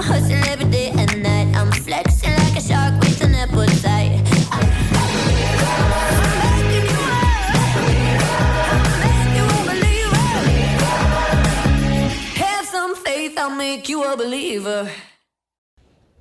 hustle every day and night. I'm flexing like a shark with an appetite. I'm making you a believer. Have some faith, I'll make you a believer.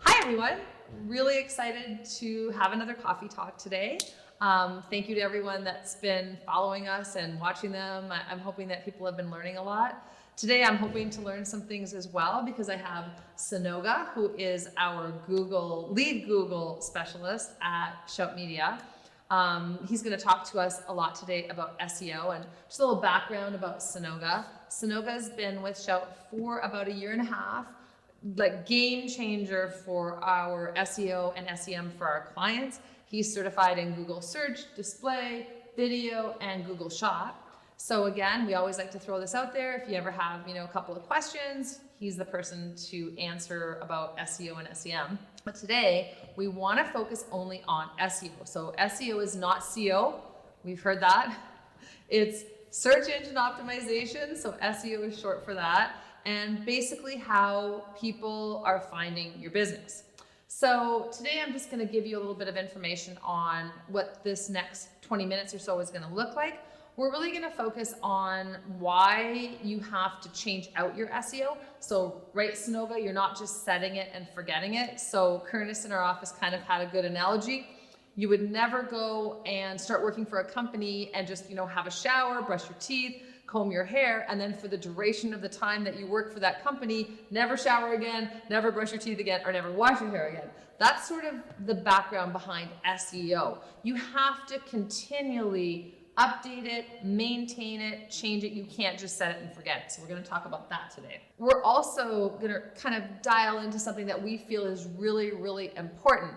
Hi everyone, really excited to have another coffee talk today. Thank you to everyone that's been following us and watching them. I'm hoping that people have been learning a lot. Today I'm hoping to learn some things as well because I have Senoga, who is our lead Google specialist at Shout Media. He's going to talk to us a lot today about SEO and just a little background about Senoga. Senoga's been with Shout for about a year and a half, like game changer for our SEO and SEM for our clients. He's certified in Google Search, Display, Video, and Google Shop. So again, we always like to throw this out there. If you ever have, a couple of questions, he's the person to answer about SEO and SEM. But today, we want to focus only on SEO. So SEO is not SEO. We've heard that. It's search engine optimization. So SEO is short for that. And basically how people are finding your business. So today I'm just going to give you a little bit of information on what this next 20 minutes or so is going to look like. We're really going to focus on why you have to change out your SEO. So right, Senoga, you're not just setting it and forgetting it. So Curtis in our office kind of had a good analogy. You would never go and start working for a company and just, have a shower, brush your teeth, comb your hair, and then for the duration of the time that you work for that company, never shower again, never brush your teeth again, or never wash your hair again. That's sort of the background behind SEO. You have to continually update it, maintain it, change it. You can't just set it and forget it. So we're going to talk about that today. We're also going to kind of dial into something that we feel is really, really important.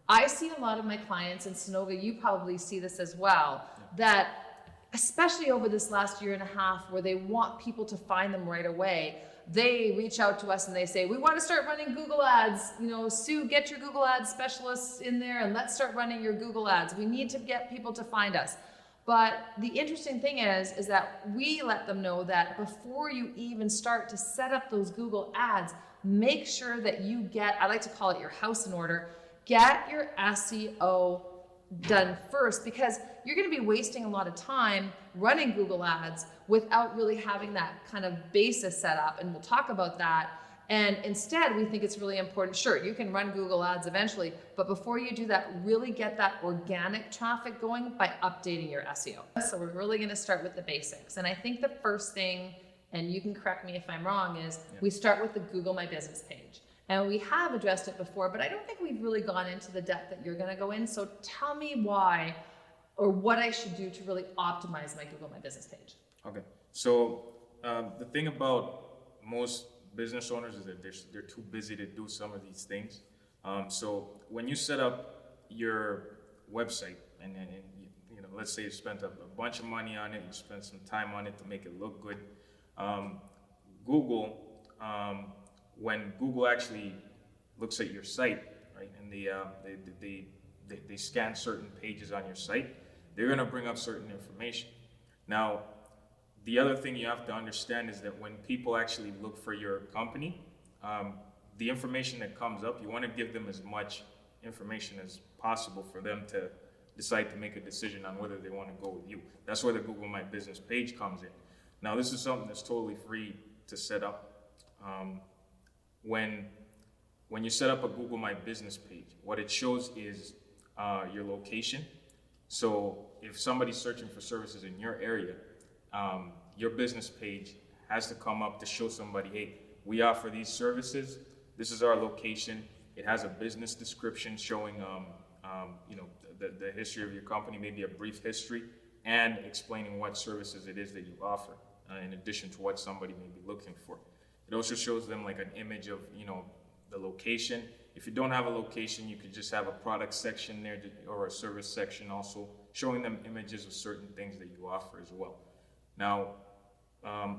I see a lot of my clients, and Senoga, you probably see this as well, that especially over this last year and a half where they want people to find them right away, they reach out to us and they say, we want to start running Google ads. Sue, get your Google ads specialists in there and let's start running your Google ads. We need to get people to find us. But the interesting thing is that we let them know that before you even start to set up those Google ads, make sure that you get, I like to call it your house in order, get your SEO done first, because you're going to be wasting a lot of time running Google ads without really having that kind of basis set up. And we'll talk about that. And instead, we think it's really important. Sure, you can run Google ads eventually, but before you do that, really get that organic traffic going by updating your SEO. So we're really going to start with the basics. And I think the first thing, and you can correct me if I'm wrong, is we start with the Google My Business page. And we have addressed it before, but I don't think we've really gone into the depth that you're going to go in. So tell me why or what I should do to really optimize my Google My Business page. Okay. So the thing about most business owners is that they're too busy to do some of these things. So when you set up your website and let's say you spent a bunch of money on it, you spent some time on it to make it look good. Google, when Google actually looks at your site, right, and they scan certain pages on your site, they're going to bring up certain information. Now, the other thing you have to understand is that when people actually look for your company, the information that comes up, you want to give them as much information as possible for them to decide to make a decision on whether they want to go with you. That's where the Google My Business page comes in. Now, this is something that's totally free to set up. When you set up a Google My Business page, what it shows is your location. So if somebody's searching for services in your area, your business page has to come up to show somebody, hey, we offer these services. This is our location. It has a business description showing, the history of your company, maybe a brief history, and explaining what services it is that you offer, in addition to what somebody may be looking for. It also shows them like an image of, the location. If you don't have a location, you could just have a product section there or a service section also showing them images of certain things that you offer as well. Now,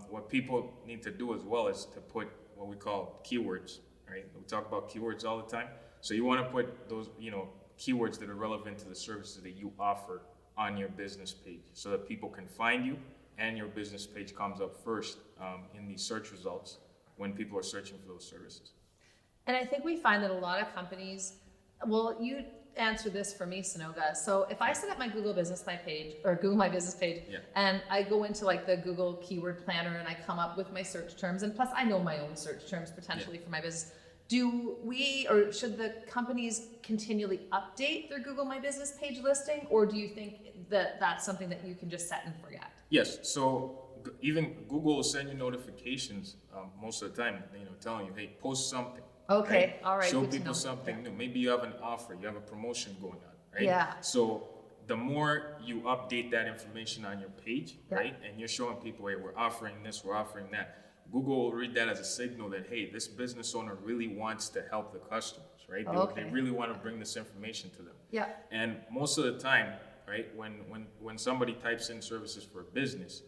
what people need to do as well is to put what we call keywords, right? We talk about keywords all the time. So you want to put those, keywords that are relevant to the services that you offer on your business page so that people can find you and your business page comes up first in the search results when people are searching for those services. And I think we find that a lot of companies, well, you answer this for me, Senoga. So if I set up my Google Business My page or Google My Business page, Yeah. and I go into like the Google Keyword Planner and I come up with my search terms, and plus I know my own search terms potentially for my business. Do we, or should the companies continually update their Google My Business page listing, or do you think that that's something that you can just set and forget? Yes. So even Google will send you notifications most of the time, telling you, hey, post something. Okay, right? all right. Show good to people know. something new. Maybe you have an offer, you have a promotion going on, right? Yeah. So the more you update that information on your page, Yeah. right, and you're showing people, hey, we're offering this, we're offering that. Google will read that as a signal that, hey, this business owner really wants to help the customers, right? Okay. They really want to bring this information to them. Yeah. And most of the time, right, when somebody types in services for a business,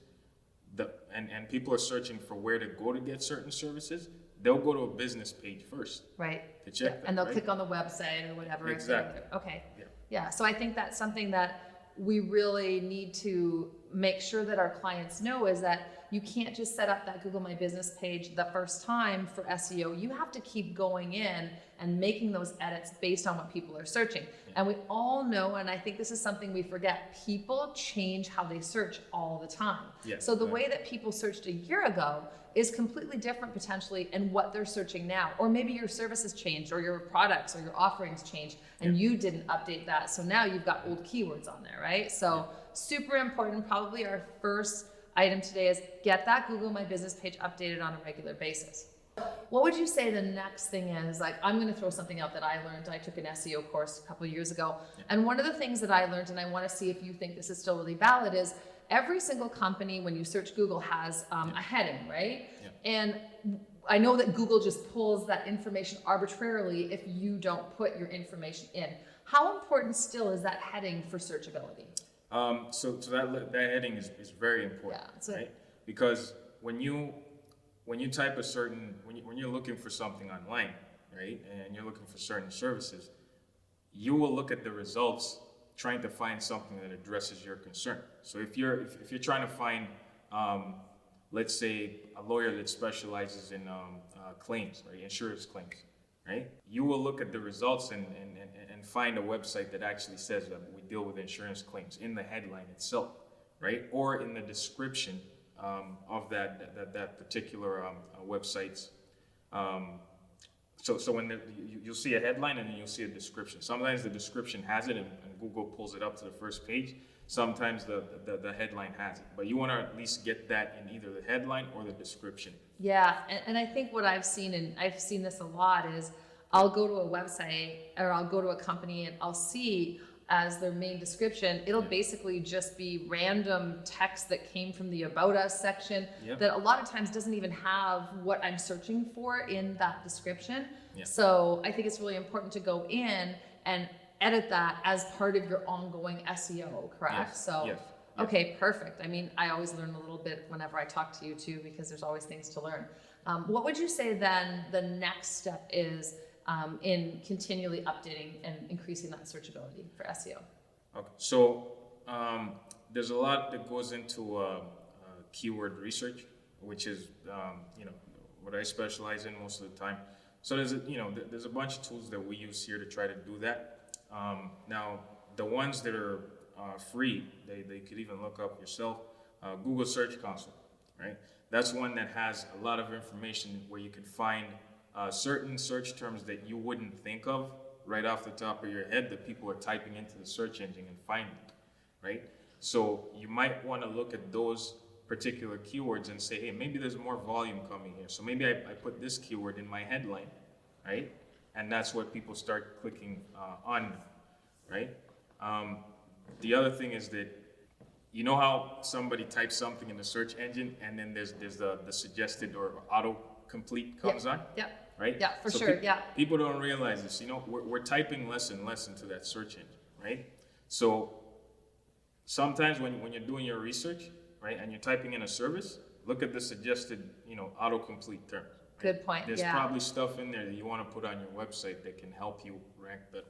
and people are searching for where to go to get certain services, they'll go to a business page first Right. to check that, And they'll right? click on the website or whatever. Exactly. Okay. Yeah. Yeah. So I think that's something that we really need to make sure that our clients know is that you can't just set up that Google My Business page the first time for SEO. You have to keep going in and making those edits based on what people are searching. And we all know, and I think this is something we forget, people change how they search all the time. Yes, So the right. way that people searched a year ago is completely different potentially in what they're searching now. Or maybe your services changed or your products or your offerings changed and you didn't update that. So now you've got old keywords on there, right? So super important. Probably our first item today is get that Google My Business page updated on a regular basis. What would you say the next thing is? Like, I'm going to throw something out that I learned. I took an SEO course a couple of years ago. And one of the things that I learned, and I want to see if you think this is still really valid, is every single company, when you search Google, has a heading, right? Yeah. And I know that Google just pulls that information arbitrarily if you don't put your information in. How important still is that heading for searchability? So that heading is very important, Yeah, right? Because when you type a certain, when you're looking for something online, right, and you're looking for certain services, you will look at the results trying to find something that addresses your concern. So if you're trying to find, let's say, a lawyer that specializes in claims, right, insurance claims, right, you will look at the results and find a website that actually says that we deal with insurance claims in the headline itself, right, or in the description of that particular website's. So when you'll see a headline and then you'll see a description. Sometimes the description has it and Google pulls it up to the first page. Sometimes the headline has it, but you want to at least get that in either the headline or the description. Yeah, and I think what I've seen, and I've seen this a lot, is I'll go to a website or I'll go to a company and I'll see as their main description, it'll basically just be random text that came from the About Us section that a lot of times doesn't even have what I'm searching for in that description. Yeah. So I think it's really important to go in and edit that as part of your ongoing SEO, correct? Yes. So, Yes. okay, perfect. I mean, I always learn a little bit whenever I talk to you too, because there's always things to learn. What would you say then the next step is in continually updating and increasing that searchability for SEO? Okay, so there's a lot that goes into keyword research, which is what I specialize in most of the time. So there's a bunch of tools that we use here to try to do that. Now the ones that are free, they could even look up yourself. Google Search Console, right? That's one that has a lot of information where you can find certain search terms that you wouldn't think of right off the top of your head that people are typing into the search engine and finding, right? So you might want to look at those particular keywords and say, hey, maybe there's more volume coming here. So maybe I put this keyword in my headline, right? And that's what people start clicking on, right? The other thing is that, you know how somebody types something in the search engine and then there's the suggested or auto-complete comes on? Yep. Right? Yeah, for sure. Yeah. People don't realize this. We're typing less and less into that search engine, right? So sometimes when you're doing your research, right, and you're typing in a service, look at the suggested, autocomplete terms. Right? Good point. There's yeah. probably stuff in there that you want to put on your website that can help you rank better.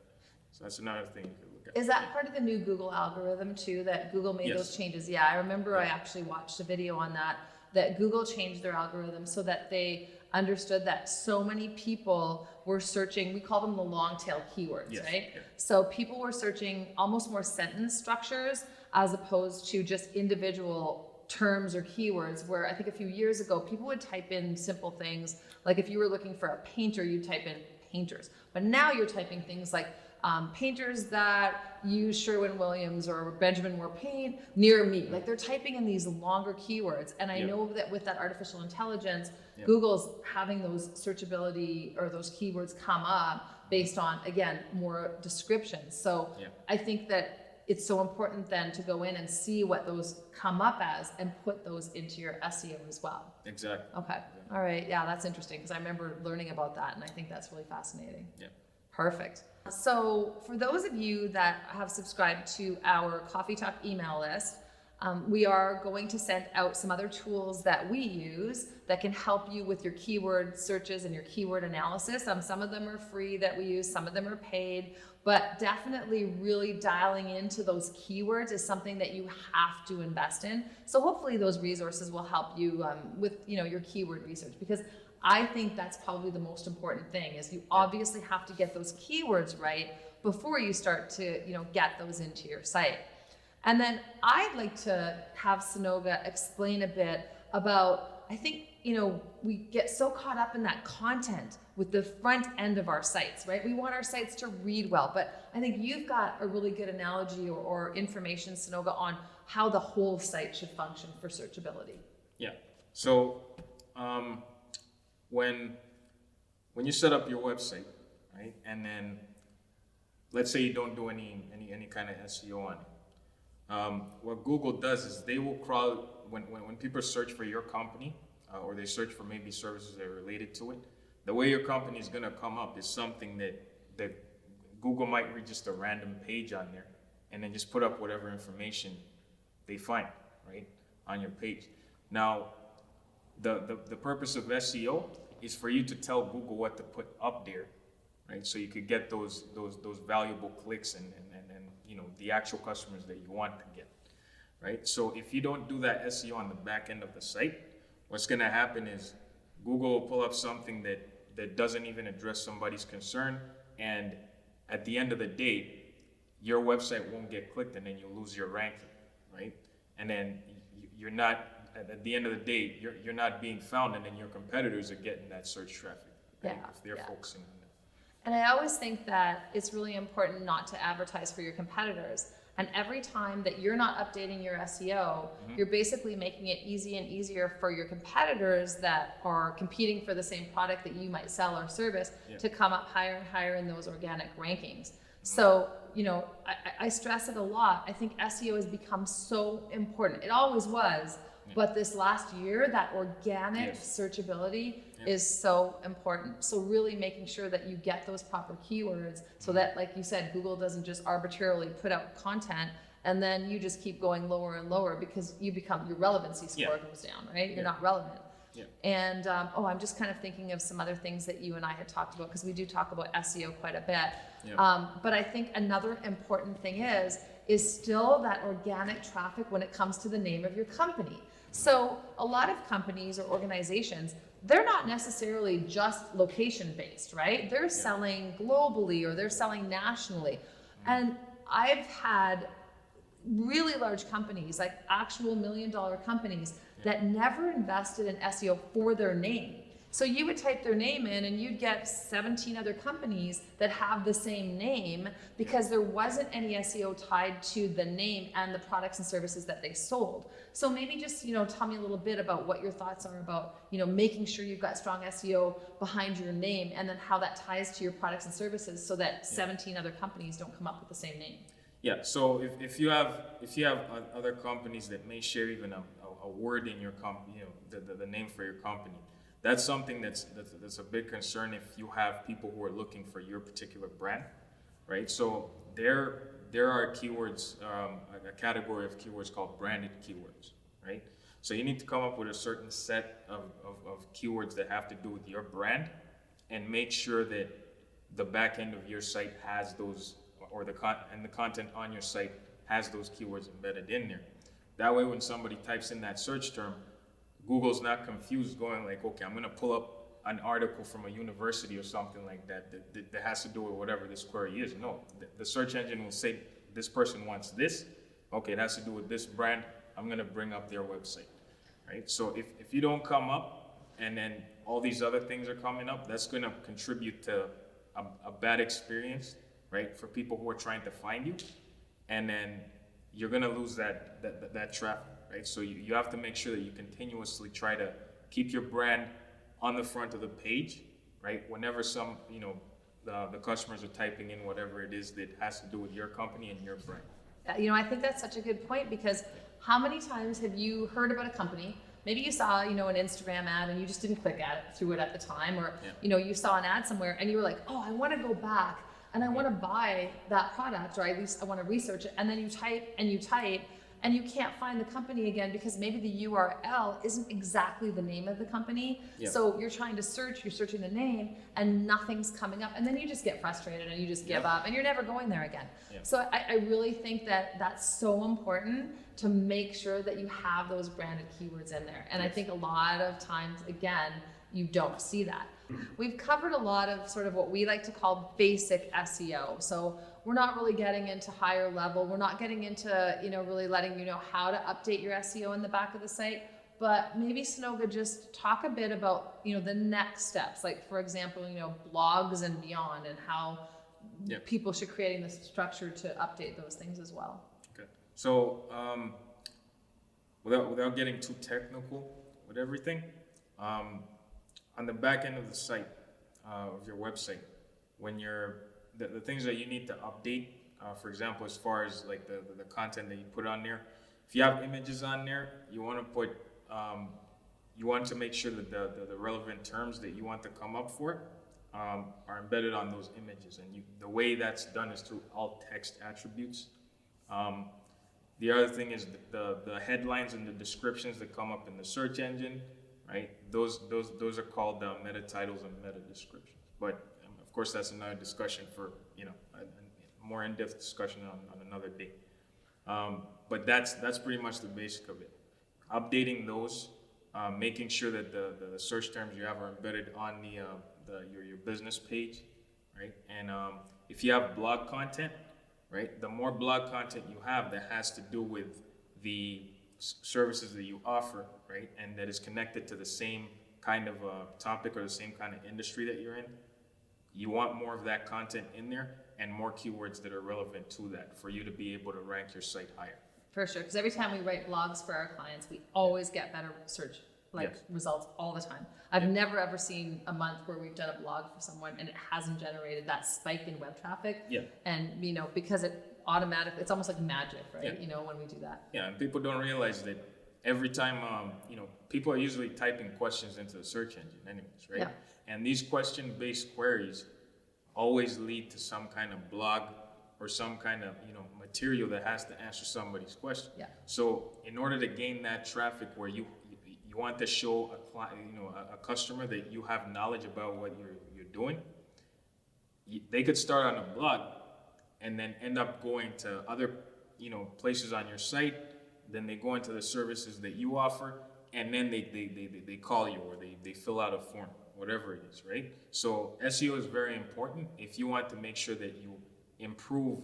So that's another thing you can look at. Is that part of the new Google algorithm too, that Google made Yes. those changes? Yeah, I remember I actually watched a video on that Google changed their algorithm so that they understood that so many people were searching, we call them the long tail keywords, Yes, right? yeah. So people were searching almost more sentence structures as opposed to just individual terms or keywords, where I think a few years ago, people would type in simple things, like if you were looking for a painter, you type in painters. But now you're typing things like painters that use Sherwin-Williams or Benjamin Moore paint near me. Like they're typing in these longer keywords. And I know that with that artificial intelligence, Google's having those searchability or those keywords come up based on, again, more descriptions. So I think that it's so important then to go in and see what those come up as and put those into your SEO as well. Exactly. Okay. All right. Yeah, that's interesting because I remember learning about that and I think that's really fascinating. Yeah. Perfect. So for those of you that have subscribed to our Coffee Talk email list, we are going to send out some other tools that we use that can help you with your keyword searches and your keyword analysis. Some of them are free that we use, some of them are paid, but definitely really dialing into those keywords is something that you have to invest in. So hopefully those resources will help you with your keyword research, because I think that's probably the most important thing is you obviously have to get those keywords right before you start to get those into your site. And then I'd like to have Senoga explain a bit about, I think, we get so caught up in that content with the front end of our sites, right? We want our sites to read well, but I think you've got a really good analogy or information, Senoga, on how the whole site should function for searchability. Yeah. So when you set up your website, right, and then let's say you don't do any kind of SEO on it, what Google does is they will crawl when people search for your company or they search for maybe services that are related to it. The way your company is going to come up is something that Google might read just a random page on there and then just put up whatever information they find, right, on your page. Now, the purpose of SEO is for you to tell Google what to put up there, right? So you could get those valuable clicks and the actual customers that you want to get, right? So if you don't do that SEO on the back end of the site, what's going to happen is Google will pull up something that doesn't even address somebody's concern, and at the end of the day, your website won't get clicked, and then you'll lose your ranking, right? And then you're not, at the end of the day, you're not being found, and then your competitors are getting that search traffic, right? If they're focusing on that. And I always think that it's really important not to advertise for your competitors. And every time that you're not updating your SEO, you're basically making it easy and easier for your competitors that are competing for the same product that you might sell or service to come up higher and higher in those organic rankings. So, I stress it a lot. I think SEO has become so important. It always was, but this last year, that organic searchability is so important. So really making sure that you get those proper keywords so that, like you said, Google doesn't just arbitrarily put out content and then you just keep going lower and lower because your relevancy score goes down, right? You're not relevant. And I'm just kind of thinking of some other things that you and I had talked about, because we do talk about SEO quite a bit. But I think another important thing is still that organic traffic when it comes to the name of your company. So a lot of companies or organizations, they're not necessarily just location based, right? They're selling globally or they're selling nationally. And I've had really large companies, like actual $1 million companies, that never invested in SEO for their name. So you would type their name in and you'd get 17 other companies that have the same name because there wasn't any SEO tied to the name and the products and services that they sold. So maybe just, tell me a little bit about what your thoughts are about, making sure you've got strong SEO behind your name and then how that ties to your products and services so that 17 other companies don't come up with the same name. Yeah. So if you have other companies that may share even a word in your company, the name for your company, that's something that's a big concern if you have people who are looking for your particular brand, right? So there are keywords, a category of keywords called branded keywords, right? So you need to come up with a certain set of keywords that have to do with your brand, and make sure that the back end of your site has those, or the content on your site has those keywords embedded in there. That way, when somebody types in that search term, Google's not confused going like, okay, I'm gonna pull up an article from a university or something like that has to do with whatever this query is. No, the search engine will say this person wants this. Okay, it has to do with this brand. I'm gonna bring up their website, right? So if you don't come up and then all these other things are coming up, that's gonna contribute to a bad experience, right? For people who are trying to find you, and then you're gonna lose that traffic, right? So you have to make sure that you continuously try to keep your brand on the front of the page, right? Whenever the customers are typing in whatever it is that has to do with your company and your brand. I think that's such a good point, because how many times have you heard about a company? Maybe you saw, an Instagram ad and you just didn't click through it at the time, or, you saw an ad somewhere and you were like, oh, I want to go back and I want to buy that product, or at least I want to research it. And then you type and you can't find the company again because maybe the URL isn't exactly the name of the company. Yeah. So you're trying to search, you're searching the name and nothing's coming up. And then you just get frustrated and you just give up and you're never going there again. Yeah. So I really think that that's so important to make sure that you have those branded keywords in there. And I think a lot of times, again, you don't see that. We've covered a lot of sort of what we like to call basic SEO. So we're not really getting into higher level. We're not getting into, really letting you know how to update your SEO in the back of the site. But maybe Senoga, just talk a bit about, the next steps. Like, for example, blogs and beyond, and how people should creating the structure to update those things as well. Okay. So without getting too technical with everything, on the back end of the site, of your website, when the things that you need to update, for example, as far as like the content that you put on there, if you have images on there, you want to make sure that the relevant terms that you want to come up for are embedded on those images. And the way that's done is through alt text attributes. The other thing is the headlines and the descriptions that come up in the search engine, right? Those are called meta titles and meta descriptions. But of course, that's another discussion for a more in-depth discussion on another day. But that's pretty much the basic of it. Updating those, making sure that the search terms you have are embedded on your business page, right? And if you have blog content, right, the more blog content you have that has to do with the services that you offer, right, and that is connected to the same kind of topic or the same kind of industry that you're in, you want more of that content in there and more keywords that are relevant to that for you to be able to rank your site higher. For sure, because every time we write blogs for our clients, we always get better search results all the time. I've never ever seen a month where we've done a blog for someone and it hasn't generated that spike in web traffic. Yeah. And because it automatically, it's almost like magic, right? Yeah. When we do that. Yeah, and people don't realize that every time people are usually typing questions into the search engine anyways, right? Yeah. And these question-based queries always lead to some kind of blog or some kind of material that has to answer somebody's question. Yeah. So in order to gain that traffic where you want to show a customer that you have knowledge about what you're doing, they could start on a blog and then end up going to other places on your site. Then they go into the services that you offer, and then they call you, or they fill out a form, whatever it is, right? So SEO is very important if you want to make sure that you improve,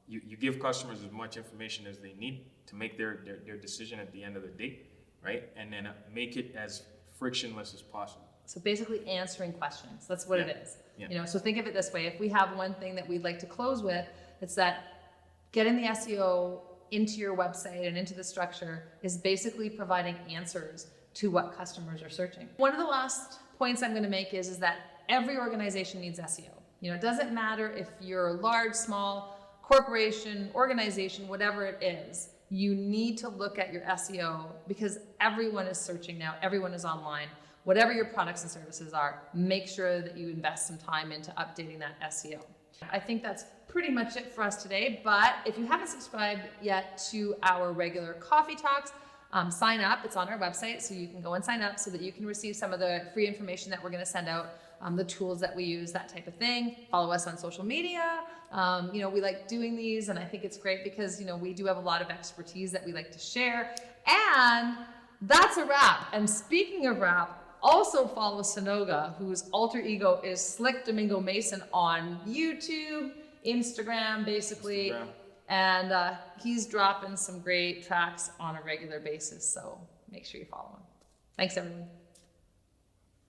you give customers as much information as they need to make their decision at the end of the day, right? And then make it as frictionless as possible. So basically answering questions, that's what it is. Yeah. So think of it this way. If we have one thing that we'd like to close with, it's that getting the SEO into your website and into the structure is basically providing answers to what customers are searching. One of the last points I'm going to make is that every organization needs SEO. It doesn't matter if you're large, small, corporation, organization, whatever it is, you need to look at your SEO because everyone is searching now, everyone is online. Whatever your products and services are, make sure that you invest some time into updating that SEO. I think that's pretty much it for us today, but if you haven't subscribed yet to our regular coffee talks, sign up. It's on our website, so you can go and sign up so that you can receive some of the free information that we're going to send out, the tools that we use, that type of thing. Follow us on social media. We like doing these, and I think it's great because we do have a lot of expertise that we like to share. And that's a wrap. And speaking of wrap, Also follow Senoga, whose alter ego is Slick Domingo Mason on YouTube, Instagram, basically. Instagram. And he's dropping some great tracks on a regular basis, so make sure you follow him. Thanks, everyone.